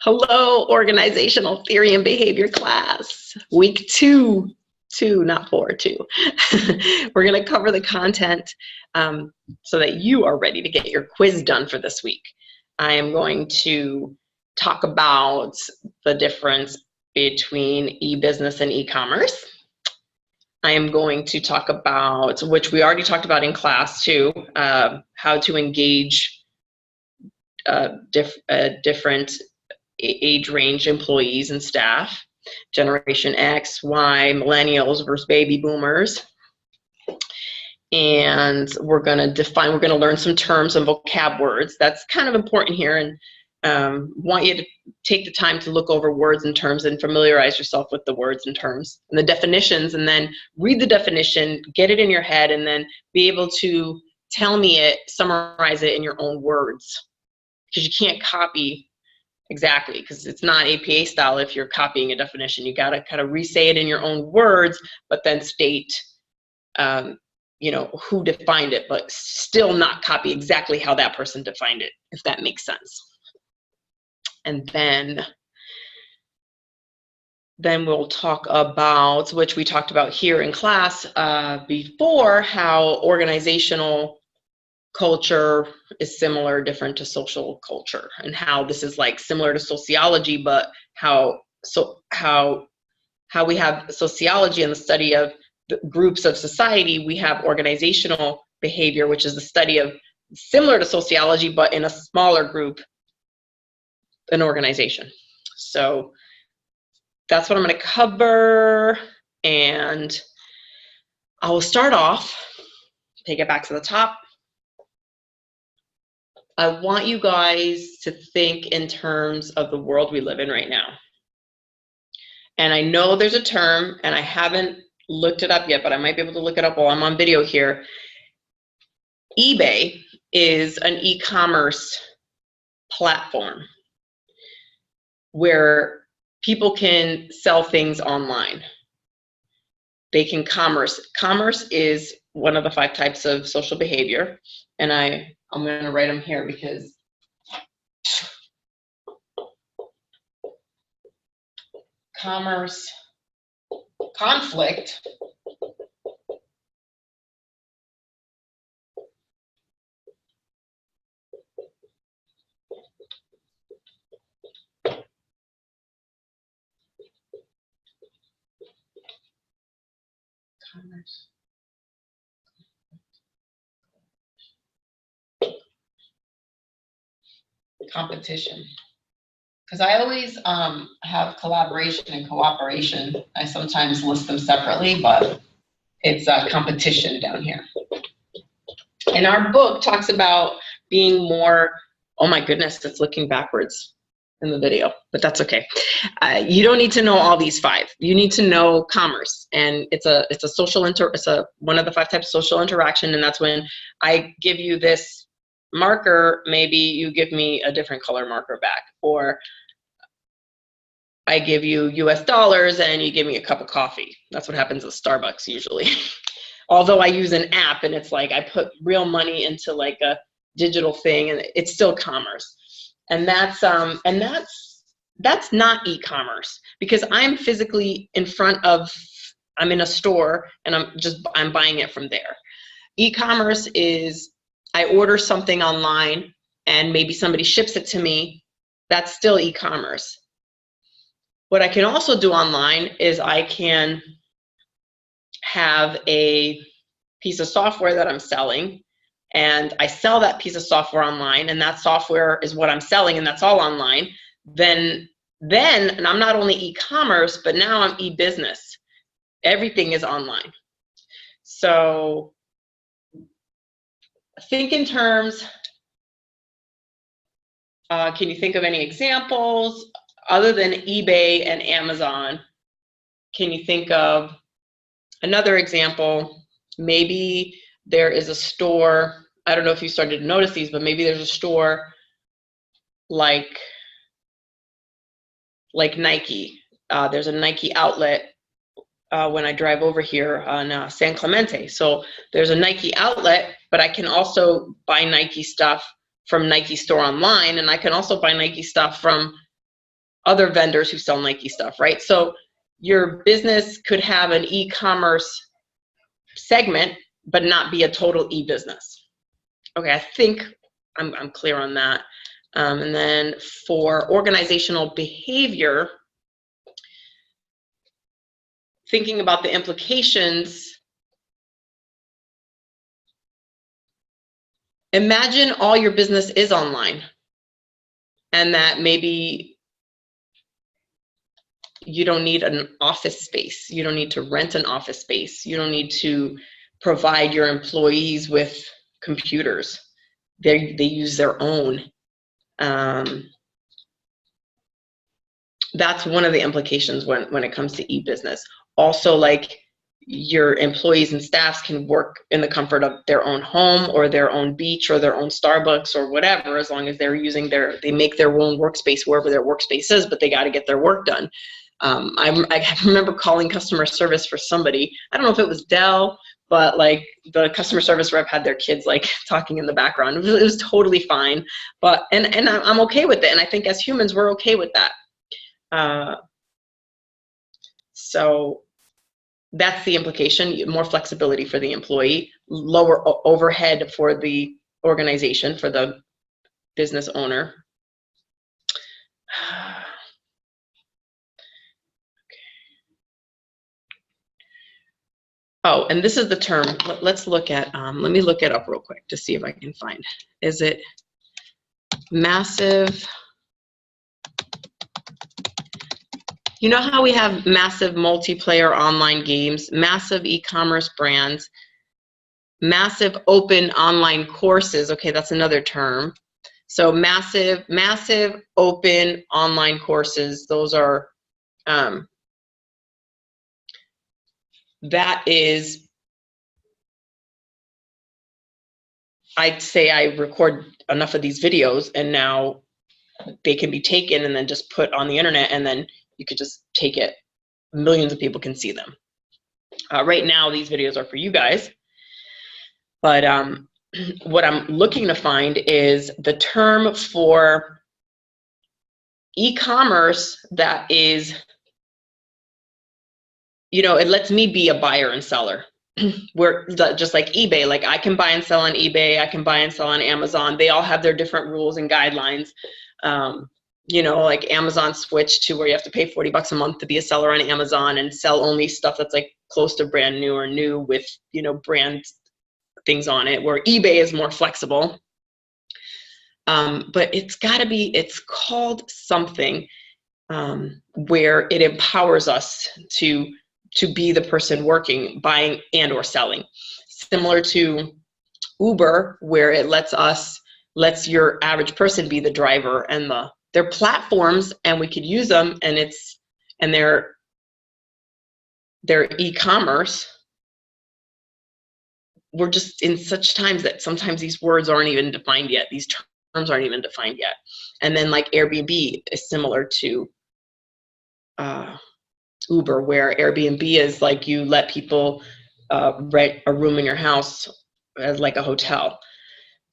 Hello, organizational theory and behavior class. Week two, not four, two. We're going to cover the content so that you are ready to get your quiz done for this week. I am going to talk about the difference between e-business and e-commerce. I am going to talk about, which we already talked about in class too, how to engage different age range employees and staff, Generation X, Y, millennials versus baby boomers. And we're going to learn some terms and vocab words. That's kind of important here, and want you to take the time to look over words and terms and familiarize yourself with the words and terms and the definitions, and then read the definition, get it in your head, and then be able to tell me it, summarize it in your own words, because you can't copy exactly, because it's not APA style. If you're copying a definition, you got to kind of re-say it in your own words, but then state who defined it, but still not copy exactly how that person defined it, if that makes sense. And then we'll talk about, which we talked about here in class before, how organizational culture is similar, different to social culture, and how this is like similar to sociology, but how we have sociology and the study of the groups of society, we have organizational behavior, which is the study of similar to sociology, but in a smaller group, an organization. So that's what I'm going to cover, and I will start off, take it back to the top. I want you guys to think in terms of the world we live in right now. And I know there's a term, and I haven't looked it up yet, but I might be able to look it up while I'm on video here. eBay is an e-commerce platform where people can sell things online. They can commerce. Commerce is one of the 5 types of social behavior, and I'm going to write them here because commerce, conflict, commerce, competition. Because I always have collaboration and cooperation. I sometimes list them separately, but it's competition down here. And our book talks about being more, oh my goodness, it's looking backwards in the video, but that's okay. You don't need to know all these 5. You need to know commerce, and it's one of the 5 types of social interaction, and that's when I give you this marker, maybe you give me a different color marker back, or I give you US dollars and you give me a cup of coffee. That's what happens at Starbucks usually. Although I use an app, and it's like I put real money into like a digital thing, and it's still commerce. And that's not e-commerce, because I'm physically I'm in a store and I'm buying it from there. E-commerce is I order something online and maybe somebody ships it to me. That's still e-commerce. What I can also do online is I can have a piece of software that I'm selling, and I sell that piece of software online, and that software is what I'm selling, and that's all online. Then and I'm not only e-commerce, but now I'm e-business. Everything is online. So think in terms, can you think of any examples other than eBay and Amazon? Can you think of another example? Maybe there is a store, I don't know if you started to notice these, but maybe there's a store like Nike. There's a Nike outlet when I drive over here on San Clemente. So there's a Nike outlet, but I can also buy Nike stuff from Nike store online, and I can also buy Nike stuff from other vendors who sell Nike stuff, right? So your business could have an e-commerce segment, but not be a total e-business. Okay, I think I'm clear on that. And then for organizational behavior, thinking about the implications, imagine all your business is online and that maybe you don't need an office space. You don't need to rent an office space. You don't need to provide your employees with computers. They use their own. That's one of the implications when it comes to e-business. Also, like, your employees and staffs can work in the comfort of their own home or their own beach or their own Starbucks or whatever, as long as they're using they make their own workspace wherever their workspace is, but they got to get their work done. I remember calling customer service for somebody. I don't know if it was Dell, but like the customer service rep had their kids like talking in the background. It was totally fine, but and I'm okay with it. And I think as humans, we're okay with that. So that's the implication: more flexibility for the employee, lower overhead for the organization, for the business owner. Oh, and this is the term. Let's look at, let me look it up real quick to see if I can find. Is it massive? You know how we have massive multiplayer online games, massive e-commerce brands, massive open online courses. Okay, that's another term. So massive open online courses. Those are, that is, I'd say I record enough of these videos and now they can be taken and then just put on the internet, and then you could just take it. Millions of people can see them. Right now, these videos are for you guys. But what I'm looking to find is the term for e-commerce that is, you know, it lets me be a buyer and seller. We're just like eBay. Like, I can buy and sell on eBay. I can buy and sell on Amazon. They all have their different rules and guidelines. You know, like Amazon switched to where you have to pay $40 a month to be a seller on Amazon and sell only stuff that's like close to brand new or new with, you know, brand things on it, where eBay is more flexible. But it's gotta be, it's called something where it empowers us to be the person working, buying and or selling. Similar to Uber, where it lets your average person be the driver, and they're platforms and we could use them, and they're e-commerce. We're just in such times that sometimes these words aren't even defined yet. These terms aren't even defined yet. And then like Airbnb is similar to Uber, where Airbnb is like you let people rent a room in your house as like a hotel.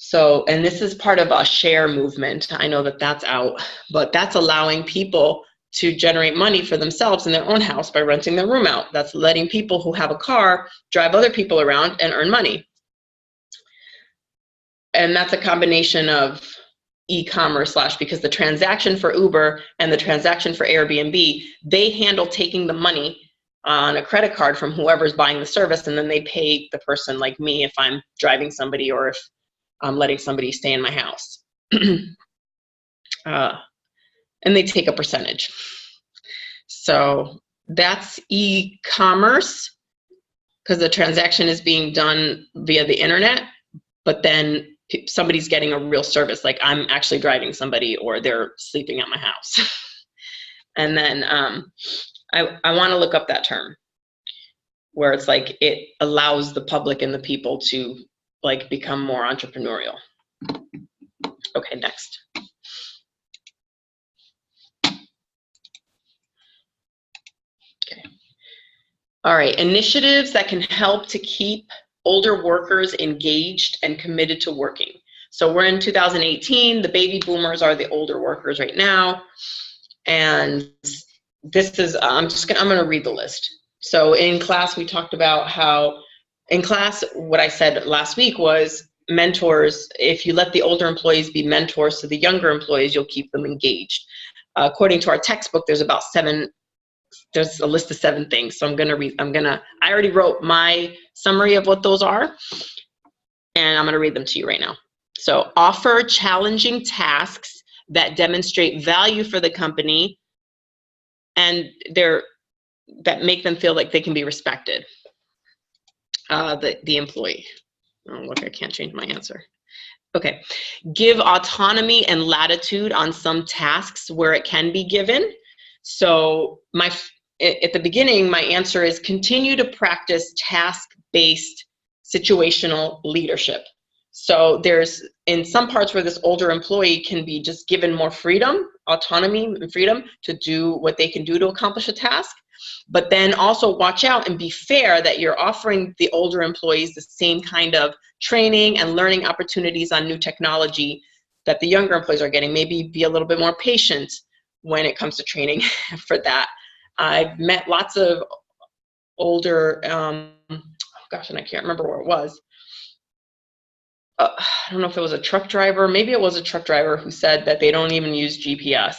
So, and this is part of a share movement. I know that that's out, but that's allowing people to generate money for themselves in their own house by renting their room out. That's letting people who have a car drive other people around and earn money. And that's a combination of e-commerce / because the transaction for Uber and the transaction for Airbnb, they handle taking the money on a credit card from whoever's buying the service, and then they pay the person like me if I'm driving somebody or if I'm letting somebody stay in my house. And they take a percentage. So that's e-commerce, because the transaction is being done via the internet, but then somebody's getting a real service, like I'm actually driving somebody or they're sleeping at my house. And then I want to look up that term where it's like it allows the public and the people to like become more entrepreneurial. Okay, next. Okay. All right, initiatives that can help to keep older workers engaged and committed to working. So we're in 2018, the baby boomers are the older workers right now. And this is, I'm going to read the list. So in class, we talked about how, in class, what I said last week was mentors, if you let the older employees be mentors to the younger employees, you'll keep them engaged. According to our textbook, there's a list of 7 things. So I already wrote my summary of what those are, and I'm going to read them to you right now. So offer challenging tasks that demonstrate value for the company and that make them feel like they can be respected. The employee. Oh, look, I can't change my answer. Okay. Give autonomy and latitude on some tasks where it can be given. So at the beginning, my answer is continue to practice task-based situational leadership. So there's in some parts where this older employee can be just given more freedom, autonomy and freedom to do what they can do to accomplish a task. But then also watch out and be fair that you're offering the older employees the same kind of training and learning opportunities on new technology that the younger employees are getting. Maybe be a little bit more patient when it comes to training for that. I've met lots of older, and I can't remember where it was. I don't know if it was a truck driver. Maybe it was a truck driver who said that they don't even use GPS.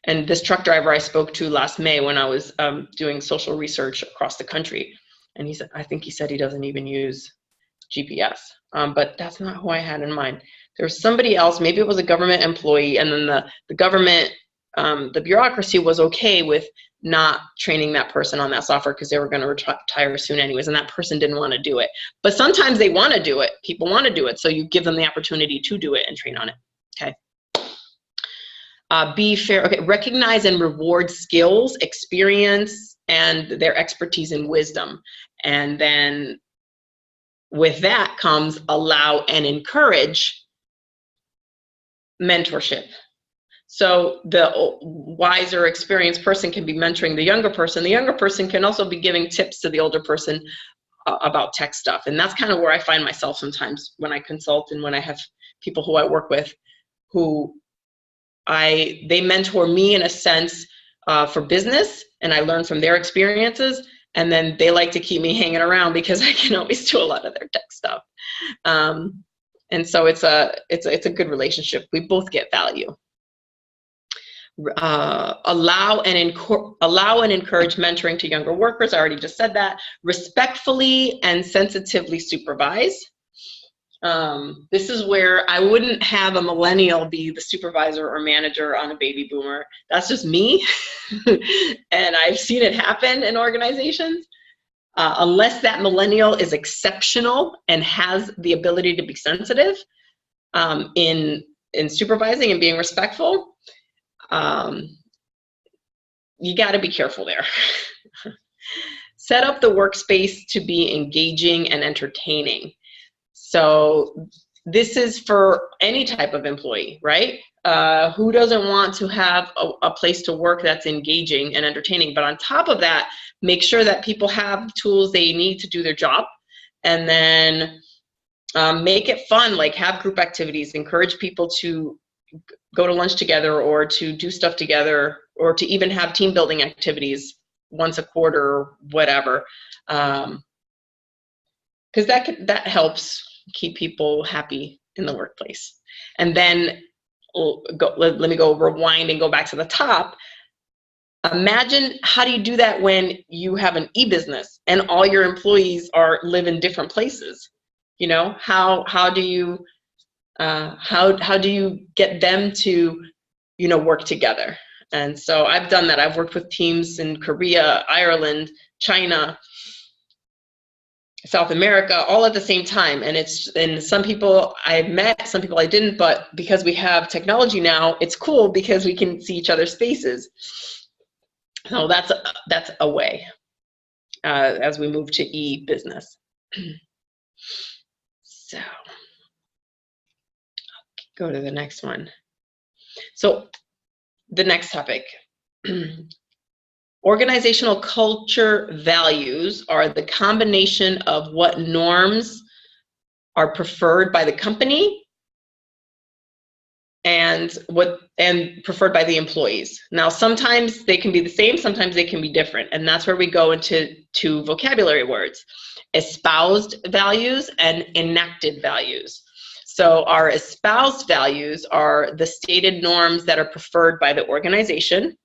And this truck driver I spoke to last May when I was doing social research across the country. And I think he said he doesn't even use GPS. But that's not who I had in mind. There was somebody else, maybe it was a government employee, and then the government, the bureaucracy was okay with not training that person on that software because they were going to retire soon anyways, and that person didn't want to do it. But sometimes they want to do it. People want to do it, so you give them the opportunity to do it and train on it. Okay. Be fair. Okay. Recognize and reward skills, experience, and their expertise and wisdom. And then with that comes allow and encourage mentorship. So the wiser, experienced person can be mentoring the younger person. The younger person can also be giving tips to the older person about tech stuff. And that's kind of where I find myself sometimes when I consult and when I have people who I work with who they mentor me in a sense for business, and I learn from their experiences. And then they like to keep me hanging around because I can always do a lot of their tech stuff. And so it's a good relationship. We both get value. Allow and encourage mentoring to younger workers. I already just said that. Respectfully and sensitively supervise. This is where I wouldn't have a millennial be the supervisor or manager on a baby boomer. That's just me. And I've seen it happen in organizations. Unless that millennial is exceptional and has the ability to be sensitive in supervising and being respectful, you got to be careful there. Set up the workspace to be engaging and entertaining. So this is for any type of employee, right? Who doesn't want to have a place to work that's engaging and entertaining? But on top of that, make sure that people have tools they need to do their job, and then make it fun, like have group activities, encourage people to go to lunch together or to do stuff together or to even have team building activities once a quarter or whatever. Because that helps keep people happy in the workplace. And then let me go rewind and go back to the top. Imagine, how do you do that when you have an e-business and all your employees live in different places? You know, how do you get them to, work together? And so I've done that. I've worked with teams in Korea, Ireland, China, South America, all at the same time. And some people I met, some people I didn't, but because we have technology now, it's cool because we can see each other's faces. So that's a way as we move to e-business. So go to the next one. So the next topic. Organizational culture values are the combination of what norms are preferred by the company and preferred by the employees. Now, sometimes they can be the same, sometimes they can be different, and that's where we go into two vocabulary words: espoused values and enacted values. So our espoused values are the stated norms that are preferred by the organization,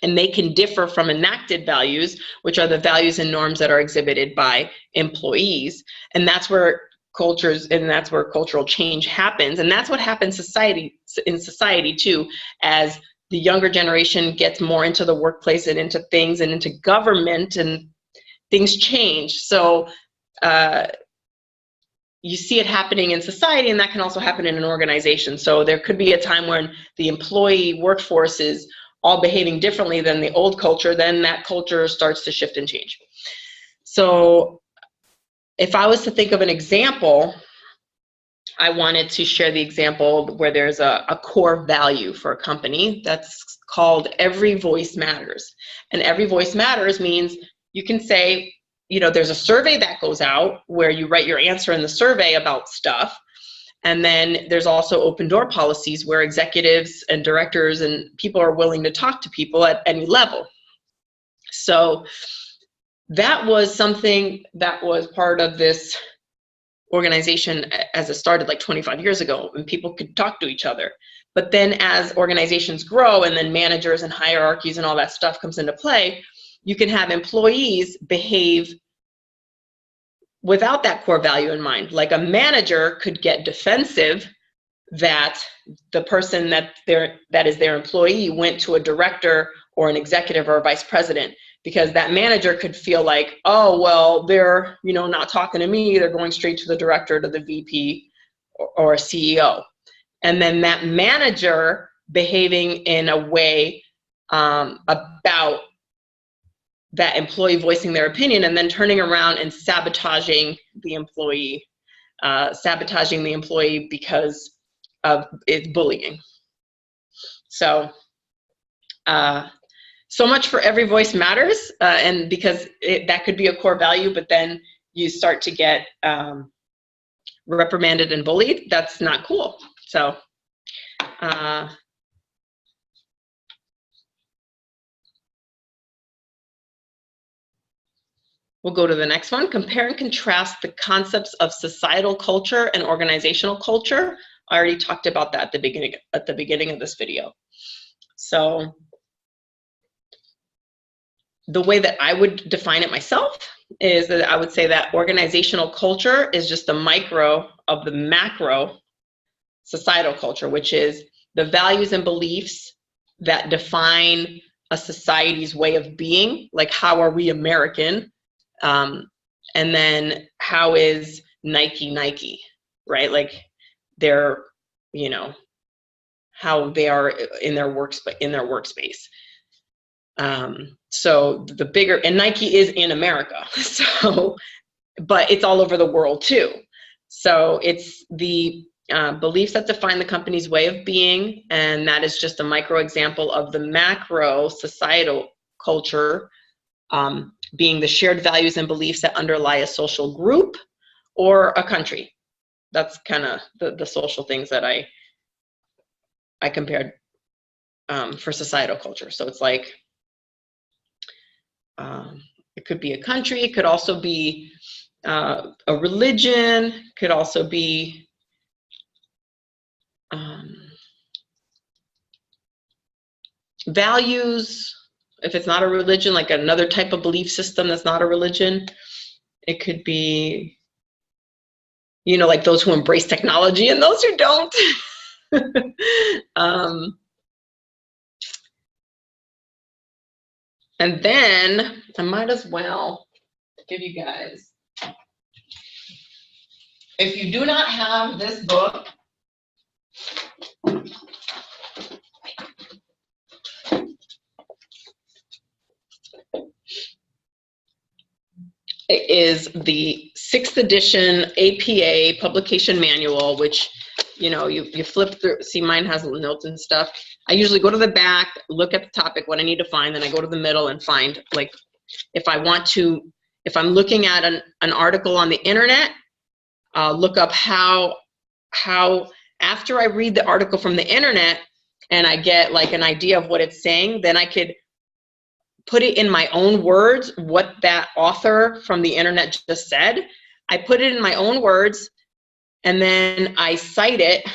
and they can differ from enacted values, which are the values and norms that are exhibited by employees. And that's where cultural change happens. And that's what happens in society too, as the younger generation gets more into the workplace and into things and into government, and things change. So you see it happening in society, and that can also happen in an organization. So there could be a time when the employee workforce is all behaving differently than the old culture, then that culture starts to shift and change. So if I was to think of an example, I wanted to share the example where there's a core value for a company that's called every voice matters. And every voice matters means you can say, there's a survey that goes out where you write your answer in the survey about stuff. And then there's also open door policies where executives and directors and people are willing to talk to people at any level. So that was something that was part of this organization as it started like 25 years ago, and people could talk to each other. But then as organizations grow and then managers and hierarchies and all that stuff comes into play, you can have employees behave without that core value in mind. Like a manager could get defensive that the person that is their employee went to a director or an executive or a vice president, because that manager could feel like, oh, well, they're not talking to me, they're going straight to the director, to the VP or a CEO. And then that manager behaving in a way about that employee voicing their opinion, and then turning around and sabotaging the employee because of it's bullying. So so much for every voice matters, and because that could be a core value, but then you start to get reprimanded and bullied. That's not cool. So we'll go to the next one. Compare and contrast the concepts of societal culture and organizational culture. I already talked about that at the beginning of this video. So the way that I would define it myself is that I would say that organizational culture is just a micro of the macro societal culture, which is the values and beliefs that define a society's way of being, like how are we American, and then how is Nike, right? Like they're, how they are in their workspace. So the bigger, and Nike is in America, so, but it's all over the world too. So it's the beliefs that define the company's way of being, and that is just a micro example of the macro societal culture, being the shared values and beliefs that underlie a social group or a country. That's kind of the social things that I compared for societal culture. So it's like, it could be a country, it could also be a religion, could also be values. If it's not a religion, like another type of belief system that's not a religion, it could be, like those who embrace technology and those who don't. And then I might as well give you guys, if you do not have this book, it is the 6th edition APA publication manual, which you flip through. See, mine has notes and stuff. I usually go to the back, look at the topic, what I need to find, then I go to the middle and find, like, if I'm looking at an article on the internet, look up how After I read the article from the internet and I get like an idea of what it's saying, then I could put it in my own words, what that author from the internet just said. I put it in my own words, and then I cite it.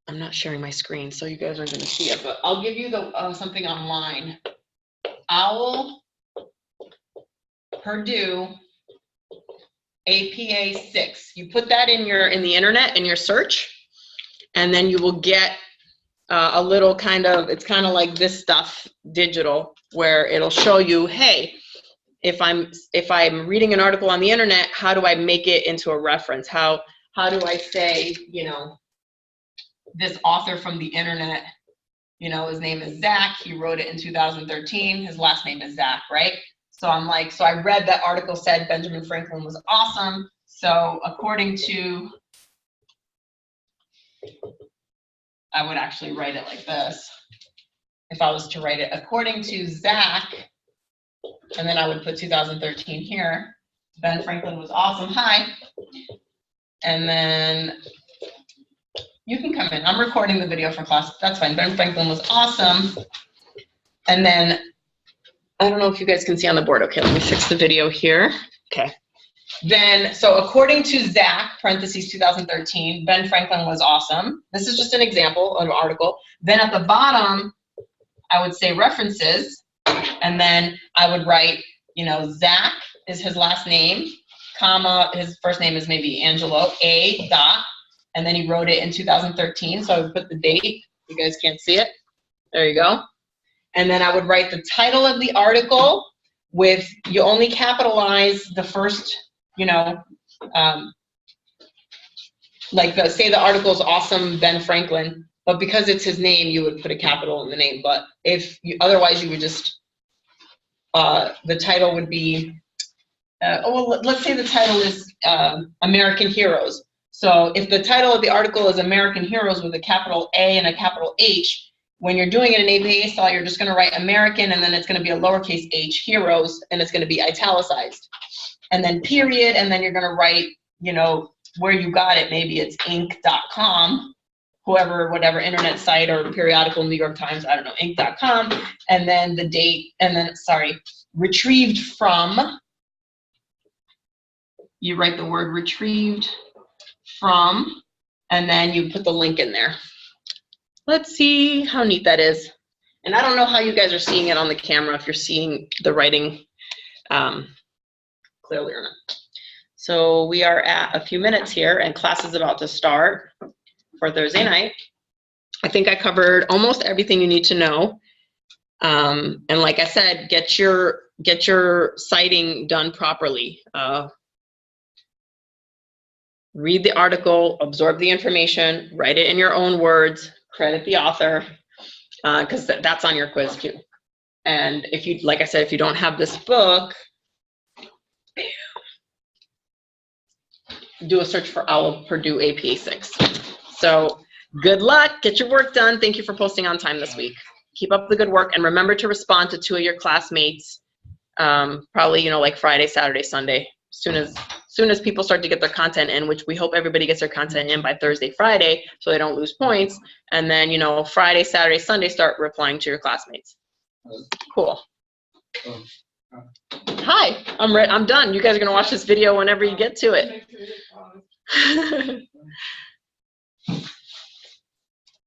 I'm not sharing my screen, so you guys aren't going to see it, but I'll give you the something online. OWL, Purdue, APA 6. You put that in the internet in your search, and then you will get a little kind of, it's kind of like this stuff digital, where it'll show you, hey, if I'm reading an article on the internet, how do I make it into a reference? How do I say, you know, this author from the internet, you know, his name is Zach, he wrote it in 2013, his last name is Zach, right? So I'm like, so I read that article said Benjamin Franklin was awesome. So according to, I would actually write it like this. If I was to write it, according to Zach, and then I would put 2013 here, Ben Franklin was awesome, hi. And then you can come in. I'm recording the video for class. That's fine. Ben Franklin was awesome. And then, I don't know if you guys can see on the board. Okay, let me fix the video here. Okay. Then, so according to Zach, parentheses 2013, Ben Franklin was awesome. This is just an example of an article. Then at the bottom, I would say references. And then I would write, you know, Zach is his last name, comma, his first name is maybe Angelo, A dot. And then he wrote it in 2013, so I would put the date. You guys can't see it. There you go. And then I would write the title of the article with, you only capitalize the first, you know, like say the article is awesome, Ben Franklin, but because it's his name, you would put a capital in the name. But if you, otherwise you would just, the title would be, let's say the title is American Heroes. So if the title of the article is American Heroes with a capital A and a capital H, when you're doing it in APA style, you're just going to write American, and then it's going to be a lowercase h, heroes, and it's going to be italicized. And then period, and then you're going to write, you know, where you got it. Maybe it's inc.com, whoever, whatever internet site or periodical, New York Times, I don't know, inc.com, and then the date, and then, sorry, retrieved from, you write the word retrieved from, and then you put the link in there. Let's see how neat that is. And I don't know how you guys are seeing it on the camera, if you're seeing the writing clearly or not. So we are at a few minutes here, and class is about to start for Thursday night. I think I covered almost everything you need to know. And like I said, get your citing done properly. Read the article, absorb the information, write it in your own words, credit the author, because that's on your quiz too. And if you, like I said, if you don't have this book, do a search for OWL Purdue APA 6. So good luck, get your work done. Thank you for posting on time this week. Keep up the good work, and remember to respond to 2 of your classmates, probably, you know, like Friday, Saturday, Sunday. Soon as people start to get their content in, which we hope everybody gets their content in by Thursday, Friday, so they don't lose points. And then, you know, Friday, Saturday, Sunday, start replying to your classmates. Cool. Hi, I'm done. You guys are gonna watch this video whenever you get to it.